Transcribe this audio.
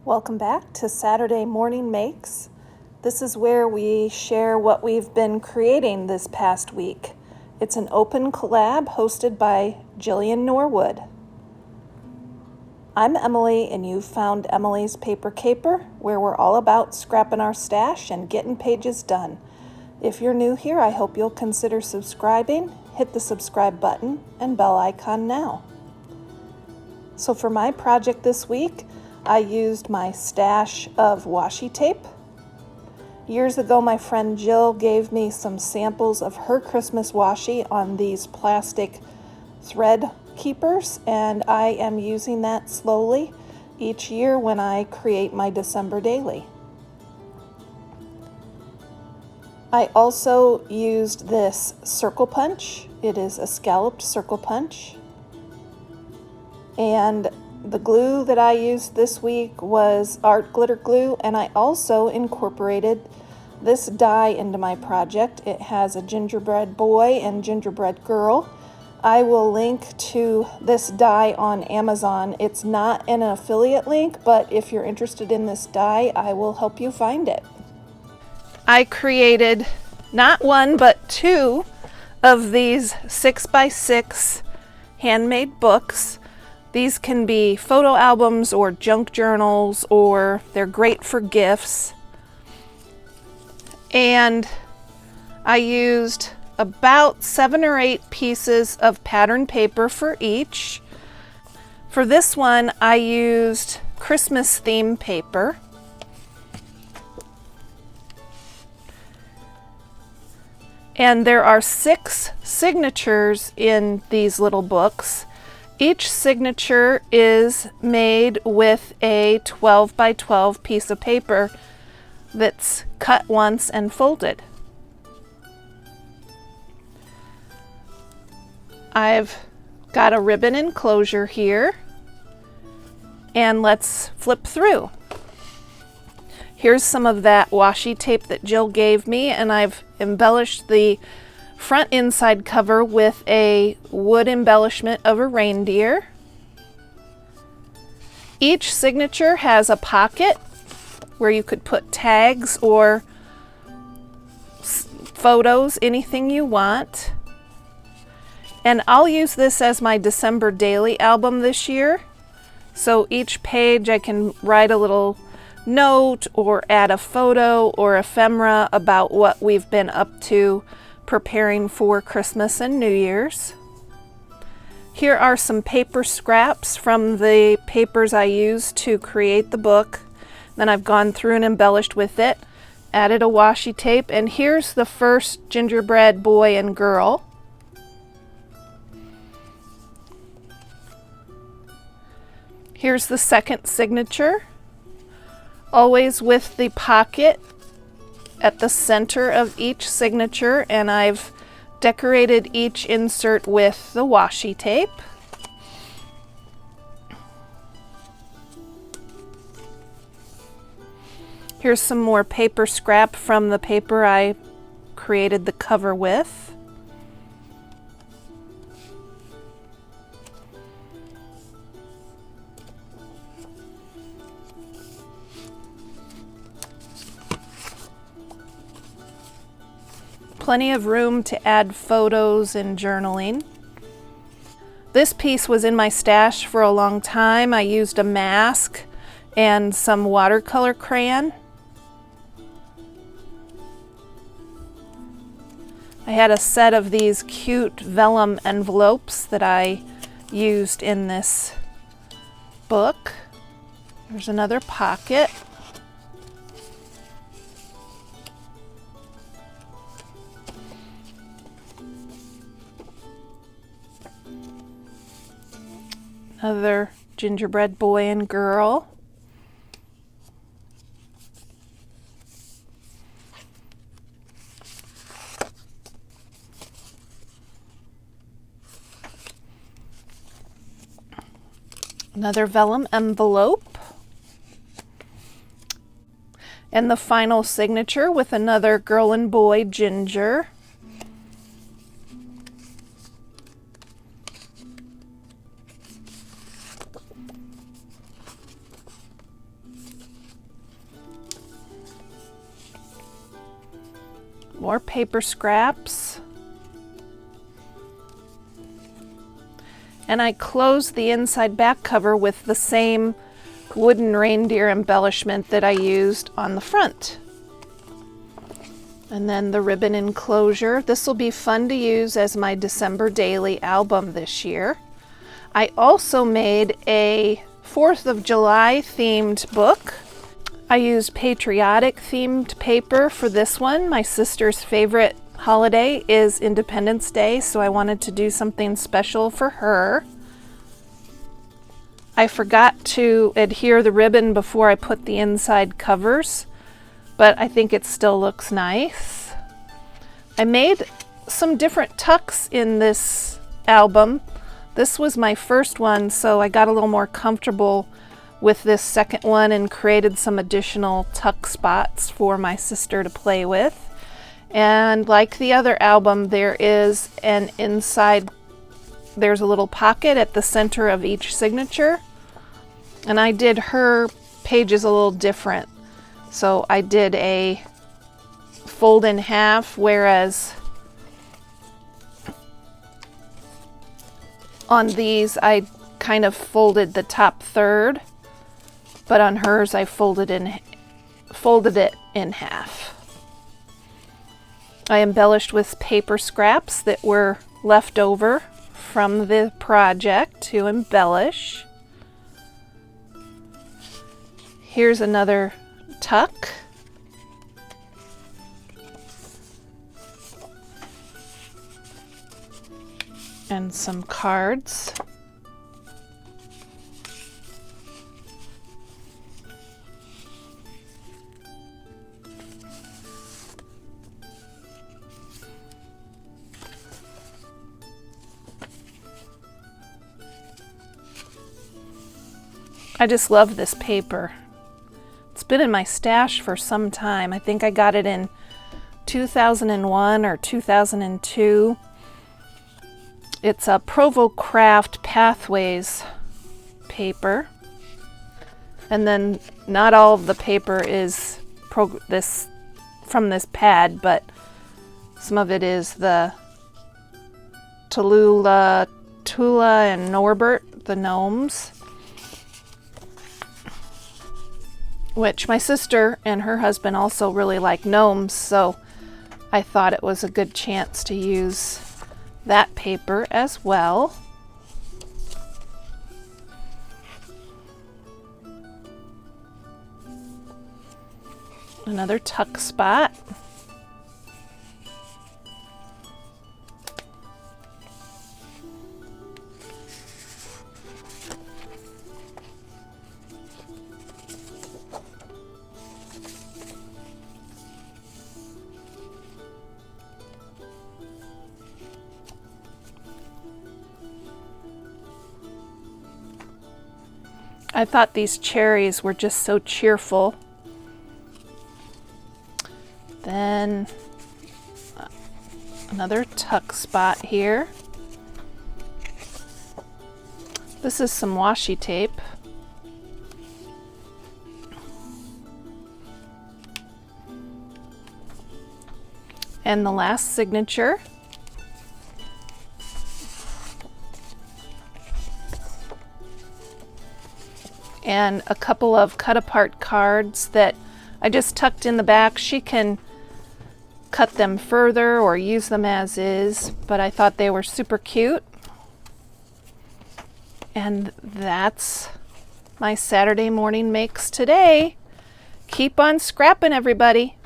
Welcome back to Saturday Morning Makes. This is where we share what we've been creating this past week. It's an open collab hosted by Jillian Norwood. I'm Emilee, and you've found Emilee's Paper Caper, where we're all about scrapping our stash and getting pages done. If you're new here, I hope you'll consider subscribing. Hit the subscribe button and bell icon now. So for my project this week, I used my stash of washi tape. Years ago, my friend Jill gave me some samples of her Christmas washi on these plastic thread keepers, and I am using that slowly each year when I create my December daily. I also used this circle punch. It is a scalloped circle punch. And the glue that I used this week was art glitter glue, and I also incorporated this die into my project. It has a gingerbread boy and gingerbread girl. I will link to this die on Amazon. It's not an affiliate link, but if you're interested in this die, I will help you find it. I created not one, but two of these 6x6 handmade books. These can be photo albums or junk journals, or they're great for gifts. And I used about 7 or 8 pieces of pattern paper for each. For this one, I used Christmas theme paper. And there are 6 signatures in these little books. Each signature is made with a 12 by 12 piece of paper that's cut once and folded. I've got a ribbon enclosure here, and let's flip through. Here's some of that washi tape that Jill gave me, and I've embellished the front inside cover with a wood embellishment of a reindeer. Each signature has a pocket where you could put tags or photos, anything you want. And I'll use this as my December daily album this year. So each page I can write a little note or add a photo or ephemera about what we've been up to preparing for Christmas and New Year's. Here are some paper scraps from the papers I used to create the book. Then I've gone through and embellished with it, added a washi tape, and here's the first gingerbread boy and girl. Here's the second signature, always with the pocket at the center of each signature, and I've decorated each insert with the washi tape. Here's some more paper scrap from the paper I created the cover with. Plenty of room to add photos and journaling. This piece was in my stash for a long time. I used a mask and some watercolor crayon. I had a set of these cute vellum envelopes that I used in this book. There's another pocket. Another gingerbread boy and girl. Another vellum envelope. And the final signature with another girl and boy ginger. More paper scraps. And I closed the inside back cover with the same wooden reindeer embellishment that I used on the front. And then the ribbon enclosure. This will be fun to use as my December daily album this year. I also made a 4th of July themed book. I used patriotic themed paper for this one. My sister's favorite holiday is Independence Day, so I wanted to do something special for her. I forgot to adhere the ribbon before I put the inside covers, but I think it still looks nice. I made some different tucks in this album. This was my first one, so I got a little more comfortable with this second one and created some additional tuck spots for my sister to play with. And like the other album, there is an inside, there's a little pocket at the center of each signature. And I did her pages a little different. So I did a fold in half, whereas on these I kind of folded the top third, but on hers I folded it in half. I embellished with paper scraps that were left over from the project to embellish. Here's another tuck. And some cards. I just love this paper. It's been in my stash for some time. I think I got it in 2001 or 2002. It's a Provo Craft Pathways paper. And then not all of the paper is from this pad, but some of it is the Tula, and Norbert, the gnomes. Which my sister and her husband also really like gnomes, so I thought it was a good chance to use that paper as well. Another tuck spot. I thought these cherries were just so cheerful. Then another tuck spot here. This is some washi tape. And the last signature. And a couple of cut apart cards that I just tucked in the back. She can cut them further or use them as is, but I thought they were super cute. And that's my Saturday morning makes today. Keep on scrapping, everybody.